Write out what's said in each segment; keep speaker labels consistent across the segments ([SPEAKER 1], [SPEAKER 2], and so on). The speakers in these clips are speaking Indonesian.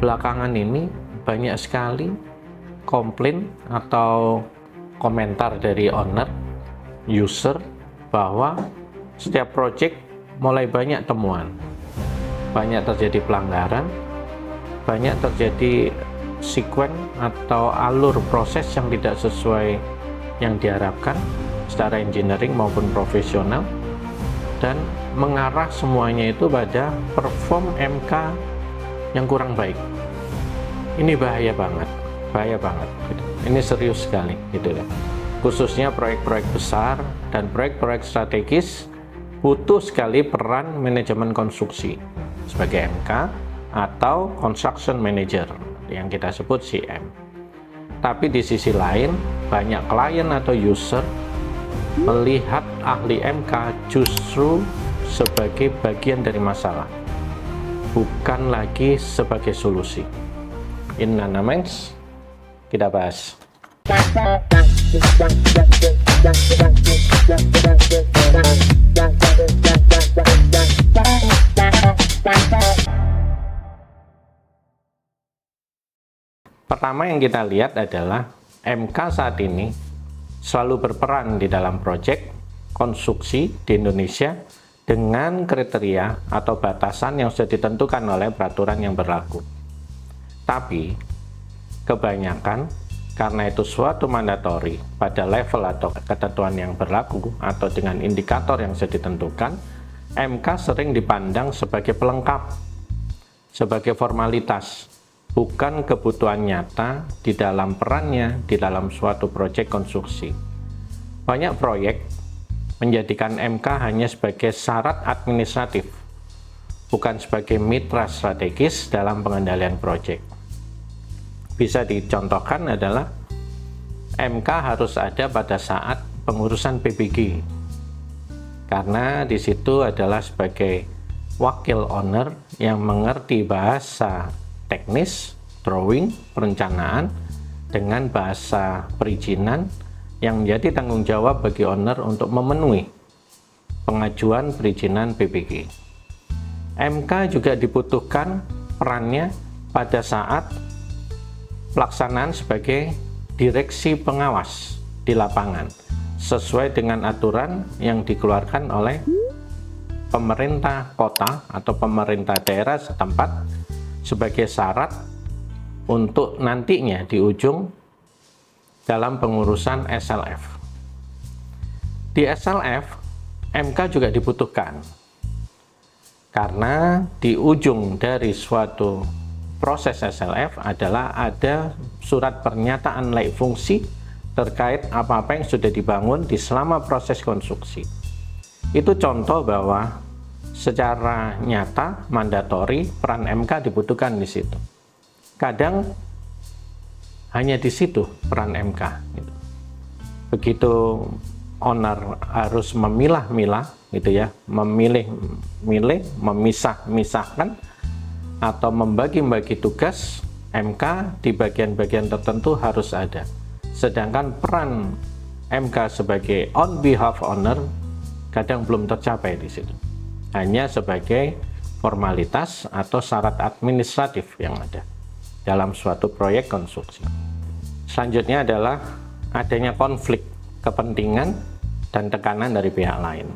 [SPEAKER 1] belakangan ini banyak sekali komplain atau komentar dari owner, user, bahwa setiap project mulai banyak temuan, banyak terjadi pelanggaran, banyak terjadi sekuen atau alur proses yang tidak sesuai yang diharapkan secara engineering maupun profesional, dan mengarah semuanya itu pada perform MK yang kurang baik. Ini bahaya banget gitu. Ini serius sekali gitu ya. Khususnya proyek-proyek besar dan proyek-proyek strategis butuh sekali peran manajemen konstruksi sebagai MK atau construction manager yang kita sebut CM. Tapi di sisi lain, banyak klien atau user melihat ahli MK justru sebagai bagian dari masalah, bukan lagi sebagai solusi. In Nanamens, kita bahas. Pertama yang kita lihat adalah MK saat ini selalu berperan di dalam proyek konstruksi di Indonesia dengan kriteria atau batasan yang sudah ditentukan oleh peraturan yang berlaku. Tapi kebanyakan karena itu suatu mandatori pada level atau ketentuan yang berlaku atau dengan indikator yang sudah ditentukan, MK sering dipandang sebagai pelengkap, sebagai formalitas, bukan kebutuhan nyata di dalam perannya di dalam suatu proyek konstruksi. Banyak proyek menjadikan MK hanya sebagai syarat administratif, bukan sebagai mitra strategis dalam pengendalian proyek. Bisa dicontohkan adalah MK harus ada pada saat pengurusan PBG, karena di situ adalah sebagai wakil owner yang mengerti bahasa teknis, drawing, perencanaan dengan bahasa perizinan yang menjadi tanggung jawab bagi owner untuk memenuhi pengajuan perizinan PBG. MK juga dibutuhkan perannya pada saat pelaksanaan sebagai direksi pengawas di lapangan sesuai dengan aturan yang dikeluarkan oleh pemerintah kota atau pemerintah daerah setempat sebagai syarat untuk nantinya di ujung dalam pengurusan SLF. Di SLF, MK juga dibutuhkan karena di ujung dari suatu proses SLF adalah ada surat pernyataan laik fungsi terkait apa-apa yang sudah dibangun di selama proses konstruksi. Itu contoh bahwa secara nyata, mandatori, peran MK dibutuhkan di situ. Kadang hanya di situ peran MK. Begitu owner harus memilah-milah, gitu ya, memilih, memisah-misahkan, atau membagi-bagi tugas, MK di bagian-bagian tertentu harus ada. Sedangkan peran MK sebagai on behalf owner kadang belum tercapai di situ. Hanya sebagai formalitas atau syarat administratif yang ada dalam suatu proyek konstruksi. Selanjutnya adalah adanya konflik kepentingan dan tekanan dari pihak lain.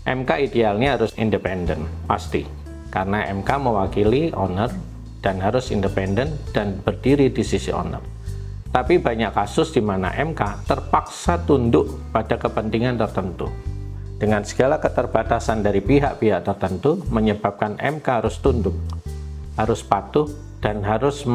[SPEAKER 1] MK idealnya harus independen, pasti. Karena MK mewakili owner dan harus independen dan berdiri di sisi owner. Tapi banyak kasus di mana MK terpaksa tunduk pada kepentingan tertentu. Dengan segala keterbatasan dari pihak-pihak tertentu menyebabkan MK harus tunduk, harus patuh, dan harus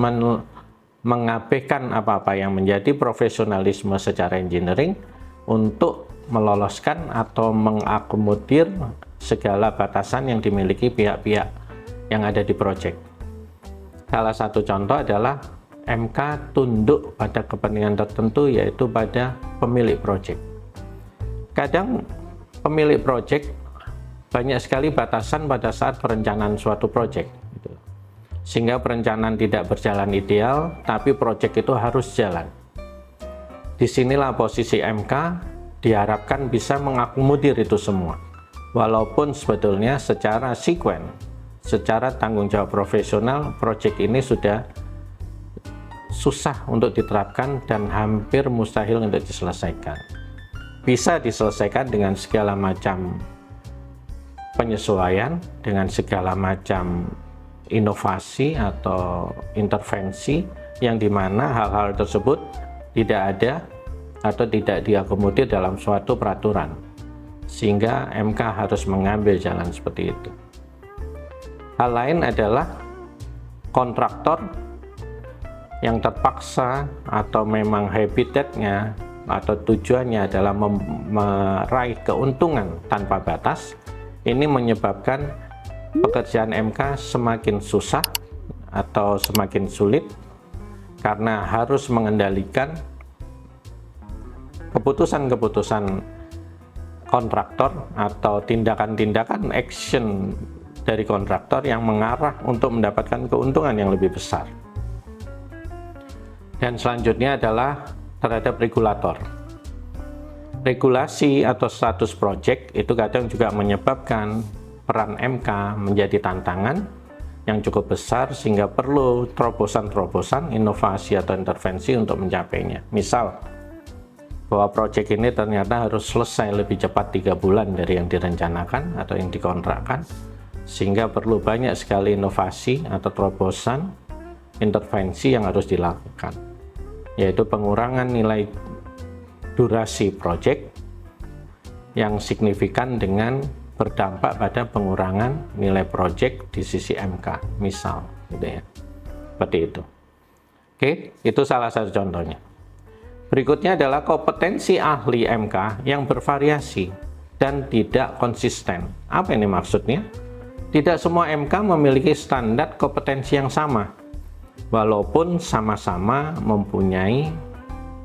[SPEAKER 1] mengabaikan apa-apa yang menjadi profesionalisme secara engineering untuk meloloskan atau mengakomodir segala batasan yang dimiliki pihak-pihak yang ada di proyek. Salah satu contoh adalah MK tunduk pada kepentingan tertentu, yaitu pada pemilik proyek. Kadang pemilik proyek banyak sekali batasan pada saat perencanaan suatu proyek, sehingga perencanaan tidak berjalan ideal, tapi proyek itu harus jalan. Disinilah posisi MK diharapkan bisa mengakomodir itu semua, walaupun sebetulnya secara sekuen, secara tanggung jawab profesional, proyek ini sudah susah untuk diterapkan dan hampir mustahil untuk diselesaikan. Bisa diselesaikan dengan segala macam penyesuaian, dengan segala macam inovasi atau intervensi, yang dimana hal-hal tersebut tidak ada atau tidak diakomodir dalam suatu peraturan, sehingga MK harus mengambil jalan seperti itu. Hal lain adalah kontraktor yang terpaksa atau memang habitatnya atau tujuannya adalah meraih keuntungan tanpa batas. Ini menyebabkan pekerjaan MK semakin susah atau semakin sulit karena harus mengendalikan keputusan-keputusan kontraktor atau tindakan-tindakan action dari kontraktor yang mengarah untuk mendapatkan keuntungan yang lebih besar. Dan selanjutnya adalah terhadap regulator. Regulasi atau status project itu kadang juga menyebabkan peran MK menjadi tantangan yang cukup besar sehingga perlu terobosan-terobosan, inovasi atau intervensi untuk mencapainya. Misal, bahwa proyek ini ternyata harus selesai lebih cepat 3 bulan dari yang direncanakan atau yang dikontrakkan, sehingga perlu banyak sekali inovasi atau terobosan, intervensi yang harus dilakukan, yaitu pengurangan nilai durasi proyek yang signifikan dengan berdampak pada pengurangan nilai proyek di sisi MK, misal, gitu ya, seperti itu. Oke, itu salah satu contohnya. Berikutnya adalah kompetensi ahli MK yang bervariasi dan tidak konsisten. Apa ini maksudnya? Tidak semua MK memiliki standar kompetensi yang sama, walaupun sama-sama mempunyai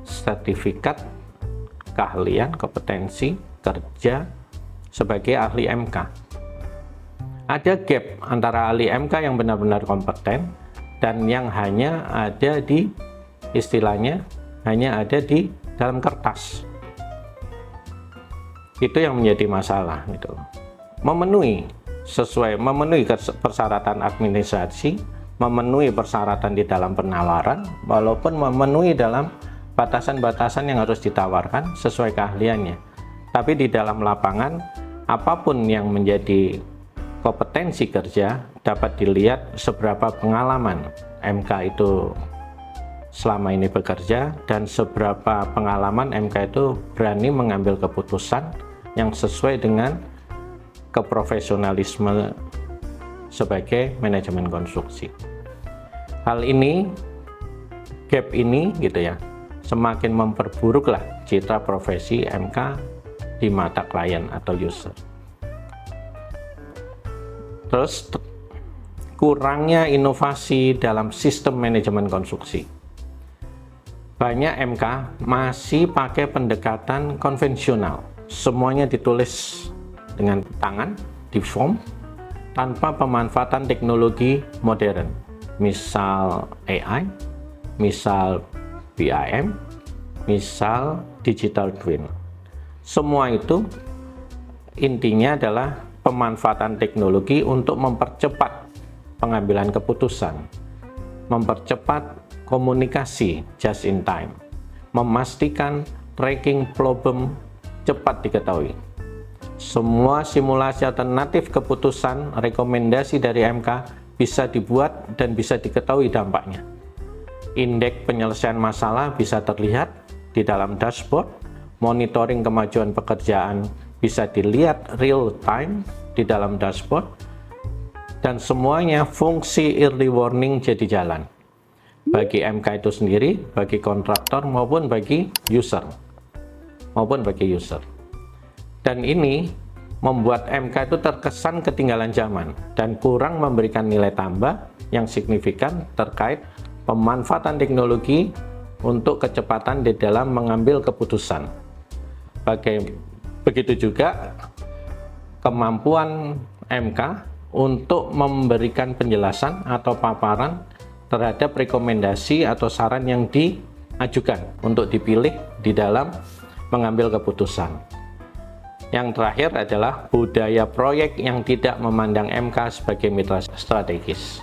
[SPEAKER 1] sertifikat keahlian, kompetensi kerja sebagai ahli MK. Ada gap antara ahli MK yang benar-benar kompeten dan yang hanya ada di, istilahnya, hanya ada di dalam kertas. Itu yang menjadi masalah gitu. Memenuhi persyaratan administrasi, memenuhi persyaratan di dalam penawaran, walaupun memenuhi dalam batasan-batasan yang harus ditawarkan sesuai keahliannya. Tapi di dalam lapangan, apapun yang menjadi kompetensi kerja dapat dilihat seberapa pengalaman MK itu selama ini bekerja dan seberapa pengalaman MK itu berani mengambil keputusan yang sesuai dengan keprofesionalisme sebagai manajemen konstruksi. Hal ini, gap ini gitu ya, semakin memperburuklah citra profesi MK di mata klien atau user. Terus kurangnya inovasi dalam sistem manajemen konstruksi. Banyak MK masih pakai pendekatan konvensional. Semuanya ditulis dengan tangan, di form, tanpa pemanfaatan teknologi modern. Misal AI, misal BIM, misal digital twin. Semua itu intinya adalah pemanfaatan teknologi untuk mempercepat pengambilan keputusan, mempercepat komunikasi just in time, memastikan tracking problem cepat diketahui. Semua simulasi alternatif keputusan, rekomendasi dari MK bisa dibuat dan bisa diketahui dampaknya. Indeks penyelesaian masalah bisa terlihat di dalam dashboard, monitoring kemajuan pekerjaan bisa dilihat real time di dalam dashboard, dan semuanya fungsi early warning jadi jalan bagi MK itu sendiri, bagi kontraktor maupun bagi user. Dan ini membuat MK itu terkesan ketinggalan zaman dan kurang memberikan nilai tambah yang signifikan terkait pemanfaatan teknologi untuk kecepatan di dalam mengambil keputusan. Begitu juga kemampuan MK untuk memberikan penjelasan atau paparan terhadap rekomendasi atau saran yang diajukan untuk dipilih di dalam mengambil keputusan. Yang terakhir adalah budaya proyek yang tidak memandang MK sebagai mitra strategis.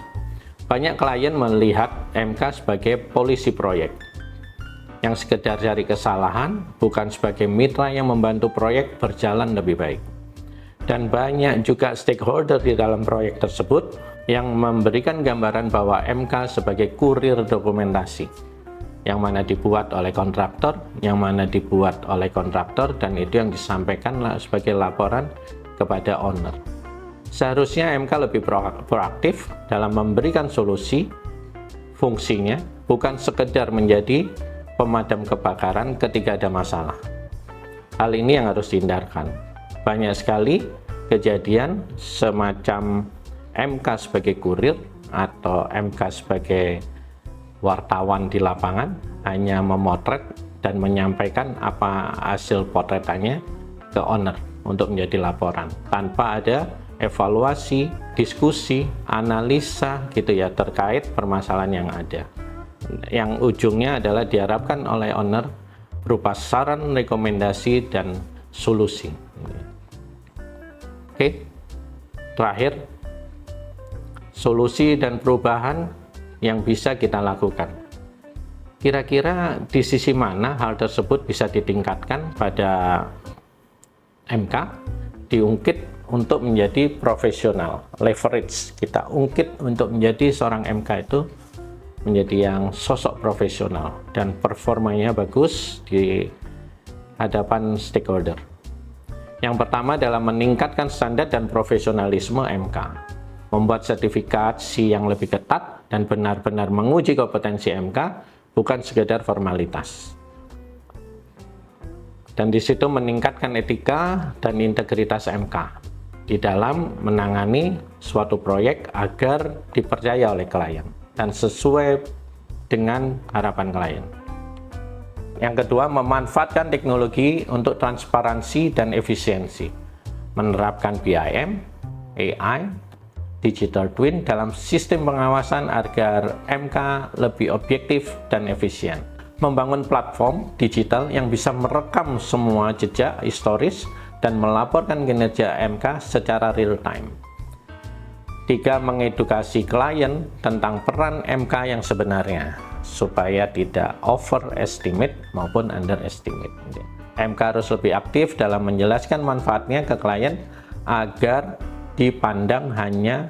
[SPEAKER 1] Banyak klien melihat MK sebagai polisi proyek, yang sekedar cari kesalahan, bukan sebagai mitra yang membantu proyek berjalan lebih baik. Dan banyak juga stakeholder di dalam proyek tersebut yang memberikan gambaran bahwa MK sebagai kurir dokumentasi, yang mana dibuat oleh kontraktor, dan itu yang disampaikan sebagai laporan kepada owner. Seharusnya MK lebih proaktif dalam memberikan solusi. Fungsinya bukan sekedar menjadi pemadam kebakaran ketika ada masalah. Hal ini yang harus dihindarkan. Banyak sekali kejadian semacam MK sebagai kurir atau MK sebagai wartawan di lapangan hanya memotret dan menyampaikan apa hasil potretannya ke owner untuk menjadi laporan tanpa ada evaluasi, diskusi, analisa gitu ya terkait permasalahan yang ada. Yang ujungnya adalah diharapkan oleh owner berupa saran, rekomendasi, dan solusi. Oke, terakhir, solusi dan perubahan yang bisa kita lakukan. Kira-kira di sisi mana hal tersebut bisa ditingkatkan pada MK? Diungkit untuk menjadi profesional, leverage kita ungkit untuk menjadi seorang MK itu menjadi yang sosok profesional dan performanya bagus di hadapan stakeholder. Yang pertama adalah meningkatkan standar dan profesionalisme MK, membuat sertifikasi yang lebih ketat dan benar-benar menguji kompetensi MK, bukan sekedar formalitas. Dan di situ meningkatkan etika dan integritas MK di dalam menangani suatu proyek agar dipercaya oleh klien dan sesuai dengan harapan klien. Yang kedua, memanfaatkan teknologi untuk transparansi dan efisiensi, menerapkan BIM, AI, Digital Twin dalam sistem pengawasan agar MK lebih objektif dan efisien. Membangun platform digital yang bisa merekam semua jejak historis dan melaporkan kinerja MK secara real time. 3. Mengedukasi klien tentang peran MK yang sebenarnya, supaya tidak overestimate maupun underestimate. MK harus lebih aktif dalam menjelaskan manfaatnya ke klien agar dipandang hanya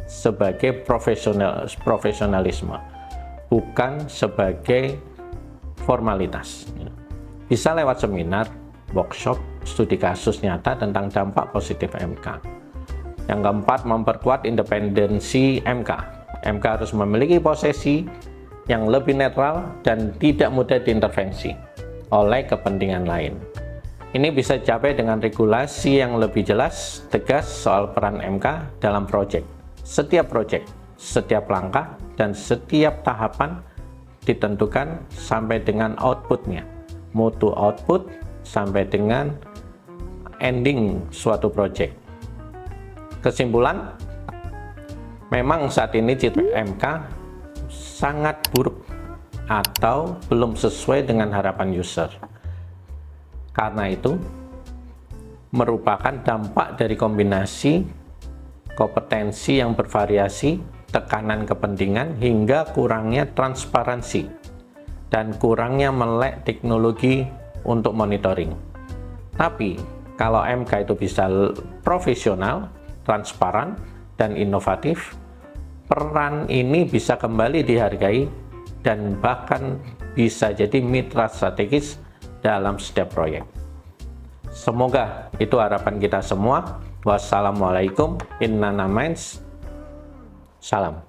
[SPEAKER 1] sebagai profesionalisme, bukan sebagai formalitas. Bisa lewat seminar, workshop, studi kasus nyata tentang dampak positif MK. Yang keempat, memperkuat independensi MK. MK harus memiliki posisi yang lebih netral dan tidak mudah diintervensi oleh kepentingan lain. Ini bisa dicapai dengan regulasi yang lebih jelas, tegas soal peran MK dalam proyek. Setiap proyek, setiap langkah, dan setiap tahapan ditentukan sampai dengan outputnya. Mutu output sampai dengan ending suatu proyek. Kesimpulan, memang saat ini citra MK sangat buruk atau belum sesuai dengan harapan user. Karena itu, merupakan dampak dari kombinasi kompetensi yang bervariasi, tekanan kepentingan, hingga kurangnya transparansi, dan kurangnya melek teknologi untuk monitoring. Tapi, kalau MK itu bisa profesional, transparan, dan inovatif, peran ini bisa kembali dihargai dan bahkan bisa jadi mitra strategis dalam setiap proyek. Semoga itu harapan kita semua. Wassalamualaikum. Innana Minds. Salam.